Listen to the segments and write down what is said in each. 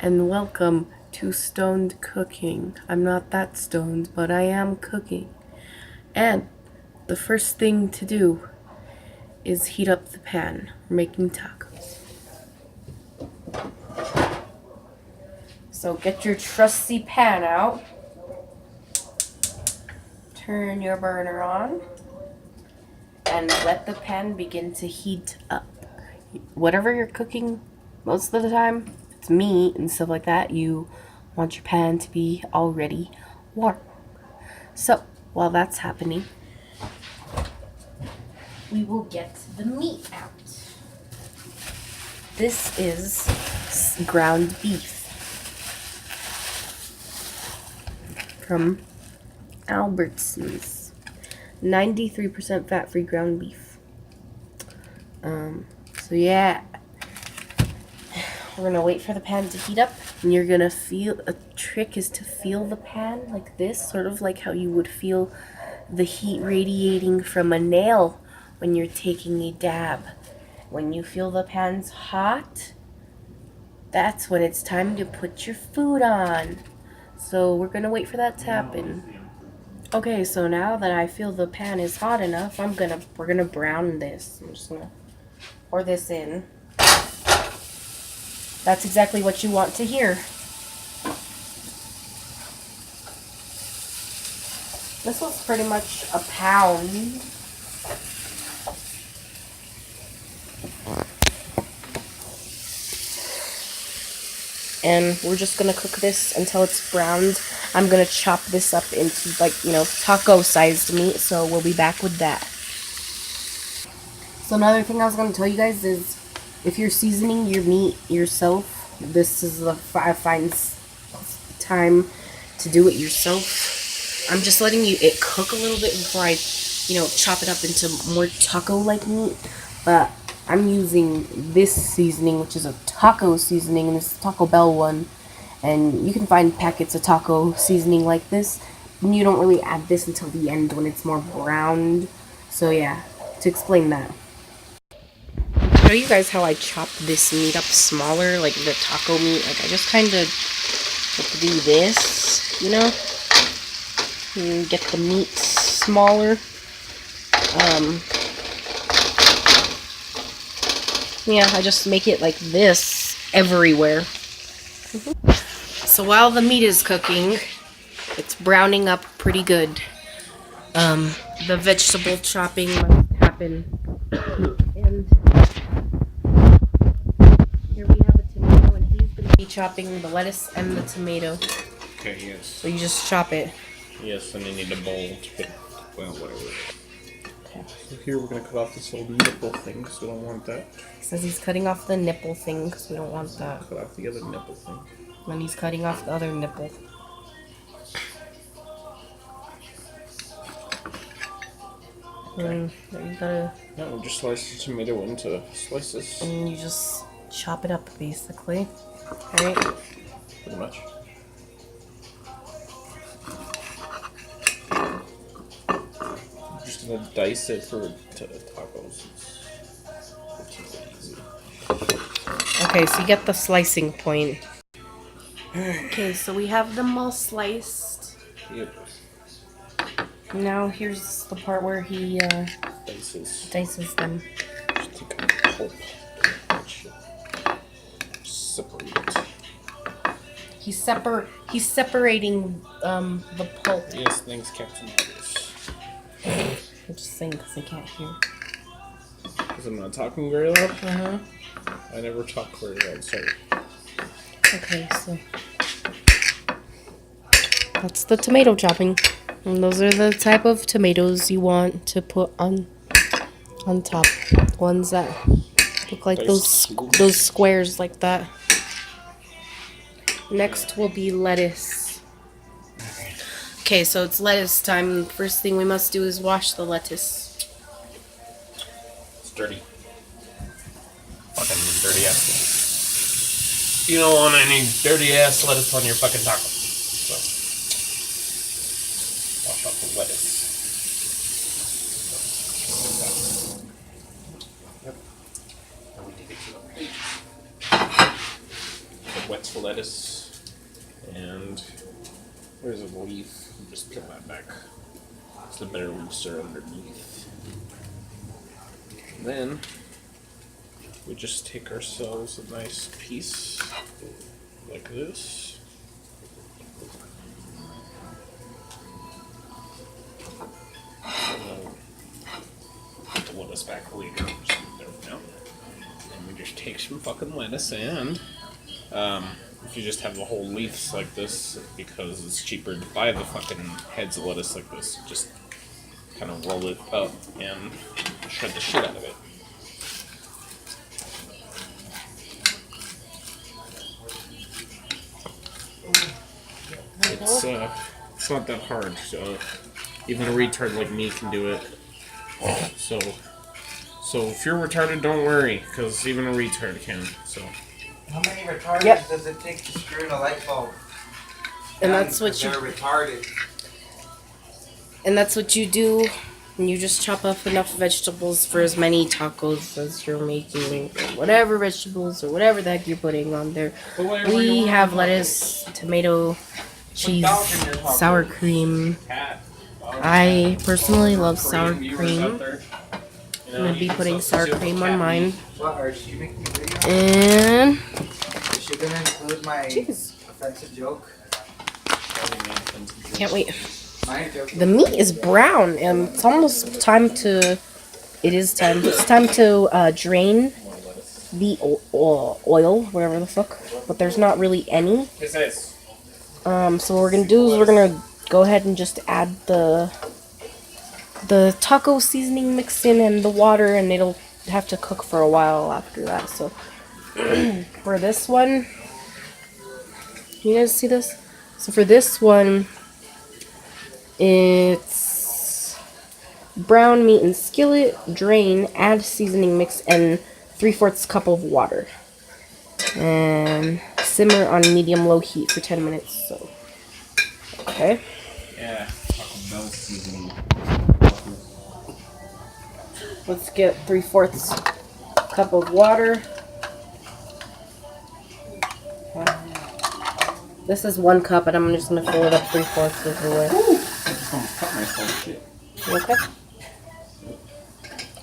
and welcome to Stoned Cooking. I'm not that stoned, but I am cooking. And the first thing to do is heat up the pan. We're making tacos. So get your trusty pan out. Turn your burner on and let the pan begin to heat up. Whatever you're cooking, most of the time, if it's meat and stuff like that, you want your pan to be already warm. So while that's happening, we will get the meat out. This is ground beef from Albertsons. 93% fat-free ground beef. So yeah, we're gonna wait for the pan to heat up, and you're gonna feel, a trick is to feel the pan like this, sort of like how you would feel the heat radiating from a nail when you're taking a dab. When you feel the pan's hot, that's when it's time to put your food on. So we're gonna wait for that to happen. Okay, so now that I feel the pan is hot enough, we're gonna brown this. I'm just gonna pour this in. That's exactly what you want to hear. This was pretty much a pound. And we're just gonna cook this until it's browned. I'm gonna chop this up into, like, taco-sized meat, so we'll be back with that. So another thing I was gonna tell you guys is, if you're seasoning your meat yourself, this is the fine time to do it yourself. I'm just letting it cook a little bit before I, chop it up into more taco-like meat. But I'm using this seasoning, which is a taco seasoning, and this is Taco Bell one. And you can find packets of taco seasoning like this. And you don't really add this until the end when it's more browned. So yeah, to explain that. I'll show you guys how I chop this meat up smaller, like the taco meat. Like, I just kind of do this, and get the meat smaller. Yeah, I just make it like this everywhere. So while the meat is cooking, it's browning up pretty good. The vegetable chopping must happen. And here we have a tomato, and he's going to be chopping the lettuce and the tomato. Okay, yes. So you just chop it. Yes, and you need a bowl to put, well, whatever. Okay. So here we're going to cut off this little nipple thing, because we don't want that. He says he's cutting off the nipple thing, because we don't want that. Cut off the other nipple thing. And he's cutting off the other nipple. And you gotta... No, we'll just slice the tomato into slices. And you just chop it up, basically. Alright? Pretty much. I'm just gonna dice it for tacos. It's easy. Okay, so you get the slicing point. Okay, so we have them all sliced. Yep. Now here's the part where he dices them. Just take a pulp. Separate it. He's separating the pulp. Yes, thanks, Captain Obvious. I'm just saying because they can't hear. Because I'm not talking very loud? Uh-huh. I never talk very loud, sorry. Okay, so that's the tomato chopping. And those are the type of tomatoes you want to put on top. Ones that look like those squares like that. Next will be lettuce. Okay, so it's lettuce time. First thing we must do is wash the lettuce. It's dirty. Fucking dirty ass lettuce. You don't want any dirty ass lettuce on your fucking taco. So, wash off the lettuce. Yep. Now we take it to the plate. wet lettuce. And where's a leaf? Just peel that back. So the better leaves are underneath. And then we just take ourselves a nice piece like this. Put the lettuce back later. Just leave it there for now. And we just take some fucking lettuce and if you just have the whole leaves like this, because it's cheaper to buy the fucking heads of lettuce like this, just kind of roll it up and shred the shit out of it. It's not that hard. So even a retard like me can do it. So if you're retarded, don't worry, because even a retard can. So. How many retardeds does it take to screw in a light bulb? And that's what they're retarded. And that's what you do. And you just chop up enough vegetables for as many tacos as you're making, or whatever vegetables or whatever the heck you're putting on there. We have lettuce, tomato, cheese, sour cream. I personally love sour cream. I'm gonna be putting sour cream on mine. What, are you making a video? And Is she gonna include my cheese. offensive joke? Can't wait. My joke. The meat is brown, and it's almost time to. It is time. It's time to drain the oil, whatever the fuck. But there's not really any. So what we're gonna do is we're gonna go ahead and just add the taco seasoning mix in and the water, and it'll have to cook for a while after that. So for this one, you guys see this? So for this one, it's brown meat in skillet, drain, add seasoning mix, and 3/4 cup of water. And simmer on medium-low heat for 10 minutes. So, okay. Yeah, Taco Bell seasoning. Let's get 3/4 cup of water. This is 1 cup, and I'm just gonna fill it up 3/4 of the way. I just almost cut myself. Shit. Okay.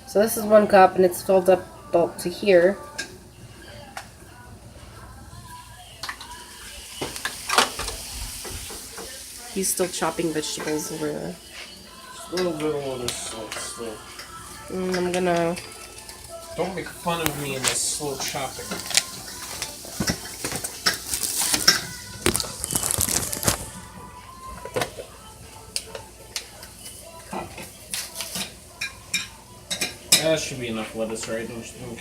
So this is 1 cup, and it's filled up about to here. He's still chopping vegetables over there. Just a little bit of lettuce, slow. And I'm gonna. Don't make fun of me in this slow chopping. That should be enough lettuce, right? Don't you think?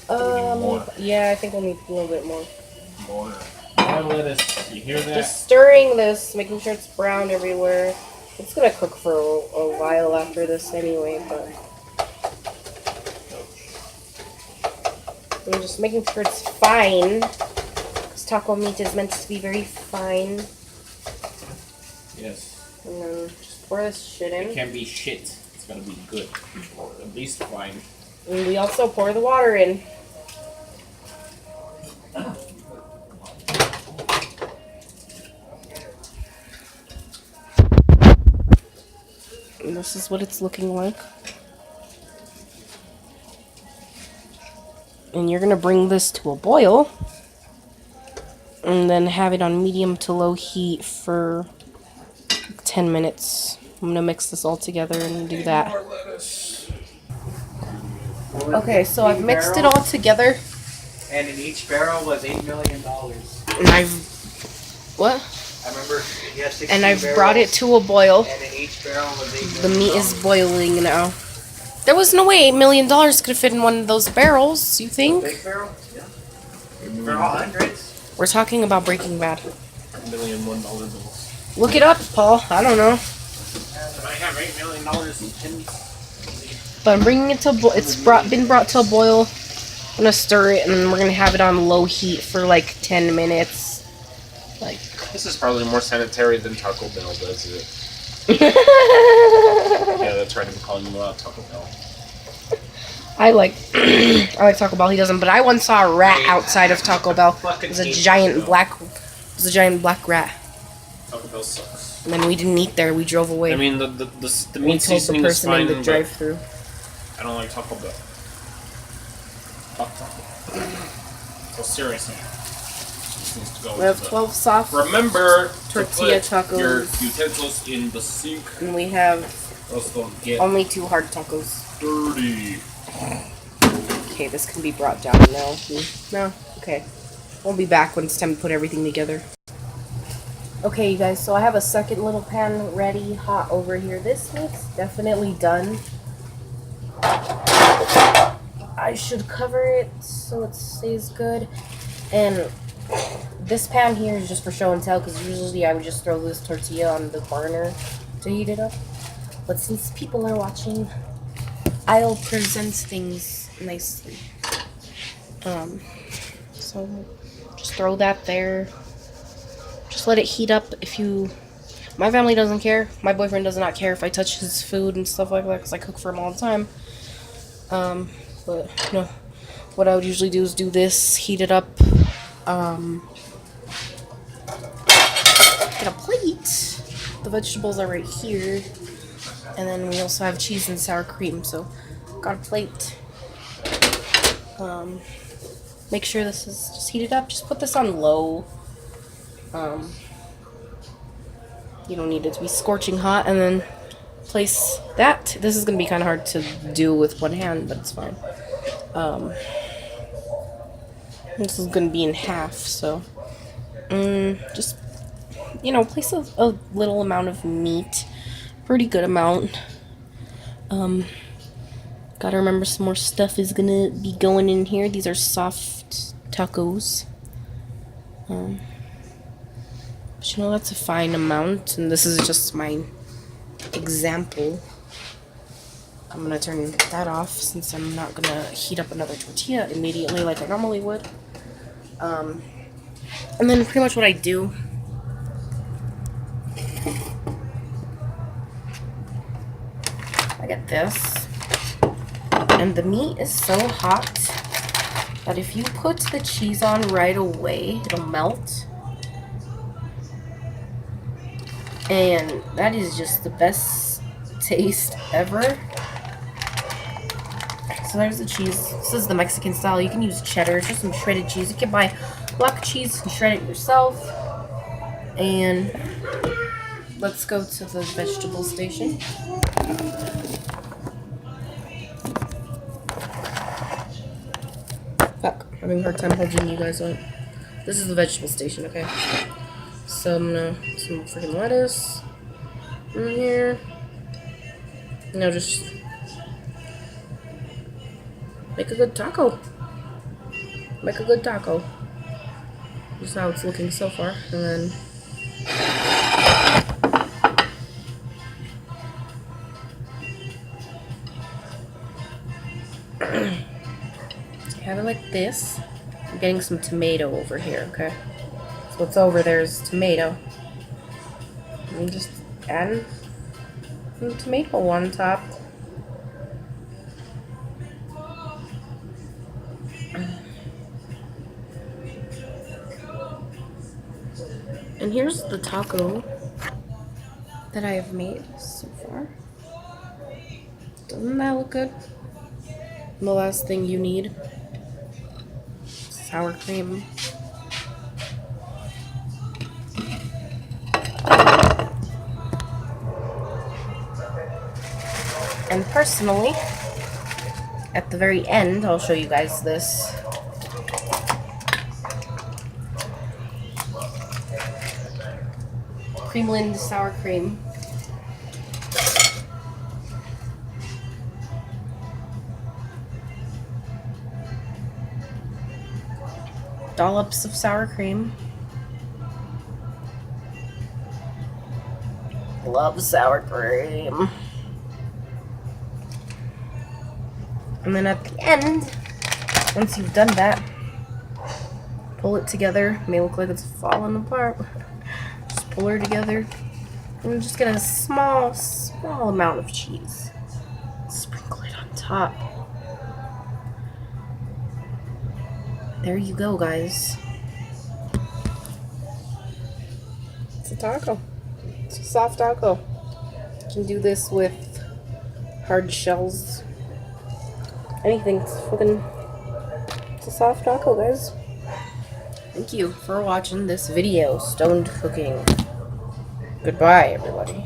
More. Yeah, I think we'll need a little bit more. More lettuce. You hear that? Just stirring this, making sure it's brown everywhere. It's gonna cook for a while after this anyway, but I'm just making sure it's fine, because taco meat is meant to be very fine. Yes. And then just pour this shit in. It can't be shit. It's gotta be good. Or at least fine. And we also pour the water in. And this is what it's looking like. And you're gonna bring this to a boil. And then have it on medium to low heat for 10 minutes. I'm gonna mix this all together and do that. More lettuce. Okay, so I've mixed it all together. And in each barrel was $8 million. And I've... What? I remember you had 16 And I've barrels, brought it to a boil. And in each barrel was $8 The million. meat is boiling now. There was no way $8 million could fit in one of those barrels, you think? Big barrel? Yeah. They're all hundreds. We're talking about Breaking Bad. $1 million $1 bills. Look it up, Paul. I don't know. Can I have $8 million in pins? But I'm bringing it to been brought to a boil. I'm gonna stir it, and then we're gonna have it on low heat for like 10 minutes. Like. This is probably more sanitary than Taco Bell does it. Yeah, that's right. I'm calling you out, Taco Bell. I like I like Taco Bell. He doesn't, but I once saw a rat outside of Taco Bell. It was a giant black rat. Taco Bell sucks. And then we didn't eat there. We drove away. I mean, the we meat told the seasoning is person fine, in the but drive-thru. I don't like Taco Bell. Fuck Taco Bell. So seriously, this needs to go We have into the- 12 soft, Remember tortilla to put your tacos. utensils in the sink. and we have Those don't get only 2 hard tacos. dirty. Okay, this can be brought down now. No? Okay. We'll be back when it's time to put everything together. Okay, you guys, so I have a second little pan ready, hot over here. This meat's definitely done. I should cover it so it stays good. And this pan here is just for show and tell, because usually I would just throw this tortilla on the burner to heat it up. But since people are watching, I'll present things nicely. So just throw that there. Just let it heat up. My family doesn't care. My boyfriend does not care if I touch his food and stuff like that, because I cook for him all the time. But no, what I would usually do is do this, heat it up. Get a plate. The vegetables are right here. And then we also have cheese and sour cream, so got a plate. Make sure this is just heated up. Just put this on low. You don't need it to be scorching hot. And then place that. This is going to be kind of hard to do with one hand, but it's fine. This is going to be in half, so just, place a little amount of meat. Pretty good amount. Gotta remember some more stuff is gonna be going in here. These are soft tacos. But that's a fine amount, and this is just my example. I'm gonna turn that off since I'm not gonna heat up another tortilla immediately like I normally would. And then pretty much what I do, I get this, and the meat is so hot that if you put the cheese on right away, it'll melt. And that is just the best taste ever. So there's the cheese. This is the Mexican style. You can use cheddar, just some shredded cheese. You can buy block cheese and shred it yourself. And let's go to the vegetable station. Fuck, I'm having a hard time holding you guys up. This is the vegetable station, okay? So I'm gonna put some freaking lettuce in here. No, just make a good taco. Make a good taco. This is how it's looking so far. And then have it like this. I'm getting some tomato over here, okay? So what's over there is tomato. And just add some tomato on top. And here's the taco that I have made so far. Doesn't that look good? And the last thing you need, sour cream. And personally, at the very end, I'll show you guys this. Creamland sour cream. Dollops of sour cream. Love sour cream. And then at the end, once you've done that, pull it together. It may look like it's falling apart. Just pull her together. And just get a small amount of cheese. Sprinkle it on top. there you go, guys. It's a taco. It's a soft taco. You can do this with hard shells. Anything. It's a soft taco, guys. Thank you for watching this video, Stoned Cooking. Goodbye, everybody.